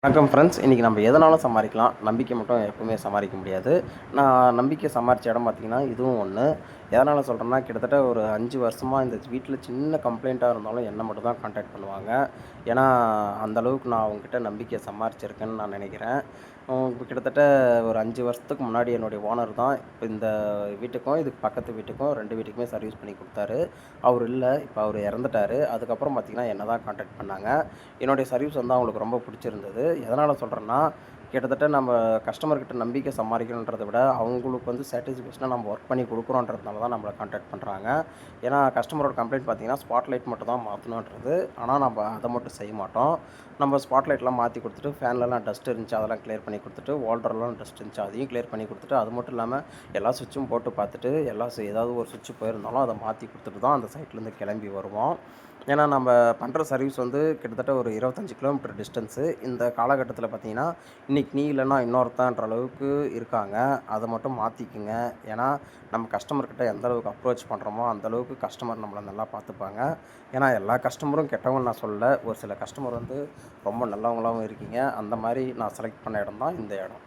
வணக்கம் ஃப்ரெண்ட்ஸ். இன்றைக்கி நம்ம எதனாலும் சமாளிக்கலாம். நம்பிக்கை மட்டும் எப்பவுமே சமாளிக்க முடியாது. நான் நம்பிக்கை சமாளித்த இடம் பார்த்திங்கன்னா, இதுவும் ஒன்று. எதனால் சொல்கிறேன்னா, கிட்டத்தட்ட ஒரு 5 வருஷமாக இந்த வீட்டில் சின்ன கம்ப்ளைண்ட்டாக இருந்தாலும் என்னை மட்டும் தான் கான்டாக்ட் பண்ணுவாங்க. ஏன்னா, அந்த அளவுக்கு நான் அவங்ககிட்ட நம்பிக்கையை சம்பாரிச்சிருக்கேன்னு நான் நினைக்கிறேன். இப்போ கிட்டத்தட்ட ஒரு 5 வருஷத்துக்கு முன்னாடி என்னுடைய ஓனர் தான் இப்போ இந்த வீட்டுக்கும், இதுக்கு பக்கத்து வீட்டுக்கும் 2 வீட்டுக்குமே சர்வீஸ் பண்ணி கொடுத்தாரு. அவர் இல்லை, இப்போ அவர் இறந்துட்டாரு. அதுக்கப்புறம் பார்த்திங்கன்னா, என்ன தான் கான்டாக்ட் பண்ணாங்க. என்னுடைய சர்வீஸ் வந்து அவங்களுக்கு ரொம்ப பிடிச்சிருந்தது. எதனால் சொல்கிறேன்னா, கிட்டத்தட்ட நம்ம கஸ்டமர்கிட்ட நம்பிக்கை சம்பாதிக்கணுன்றத விட, அவங்களுக்கு வந்து சாட்டிஸ்ஃபேக்ஷனாக நம்ம ஒர்க் பண்ணி கொடுக்குறோன்றதுனால தான் நம்மளை கான்டாக்ட் பண்ணுறாங்க. ஏன்னா கஸ்டமரோட கம்ப்ளைண்ட் பார்த்தீங்கன்னா, ஸ்பாட் லைட் மட்டும் தான் மாற்றணுன்றது. ஆனால் நம்ம அதை மட்டும் செய்ய மாட்டோம். நம்ம ஸ்பாட் லைட்லாம் மாற்றி கொடுத்துட்டு, ஃபேன்லலாம் டஸ்ட் இருந்துச்சு அதெல்லாம் கிளியர் பண்ணி கொடுத்துட்டு, வால்டர்லாம் டஸ்ட் இருந்துச்சு அதையும் கிளியர் பண்ணி கொடுத்துட்டு, அது மட்டும் இல்லாமல் எல்லா சுவிட்சும் போட்டு பார்த்துட்டு, ஏதாவது ஒரு சுவிட்ச் போயிருந்தாலும் அதை மாற்றி கொடுத்துட்டு தான் அந்த சைட்லேருந்து கிளம்பி வருவோம். ஏன்னா நம்ம பண்ணுற சர்வீஸ் வந்து கிட்டத்தட்ட ஒரு 25 கிலோமீட்டர் டிஸ்டன்ஸு. இந்த காலகட்டத்தில் பார்த்தீங்கன்னா, இன்றைக்கி நீ இல்லைன்னா இன்னொருத்தன்ற அளவுக்கு இருக்காங்க. அதை மட்டும் மாற்றிக்குங்க. ஏன்னா நம்ம கஸ்டமர்கிட்ட எந்த அளவுக்கு அப்ரோச் பண்ணுறோமோ, அந்தளவுக்கு கஸ்டமர் நம்மளை நல்லா பார்த்துப்பாங்க. ஏன்னா எல்லா கஸ்டமரும் கெட்டவங்கன்னு நான் சொல்லல. ஒரு சில கஸ்டமர் வந்து ரொம்ப நல்லவங்களாகவும் இருக்கீங்க. அந்த மாதிரி நான் செலக்ட் பண்ண இடம் தான் இந்த இடம்.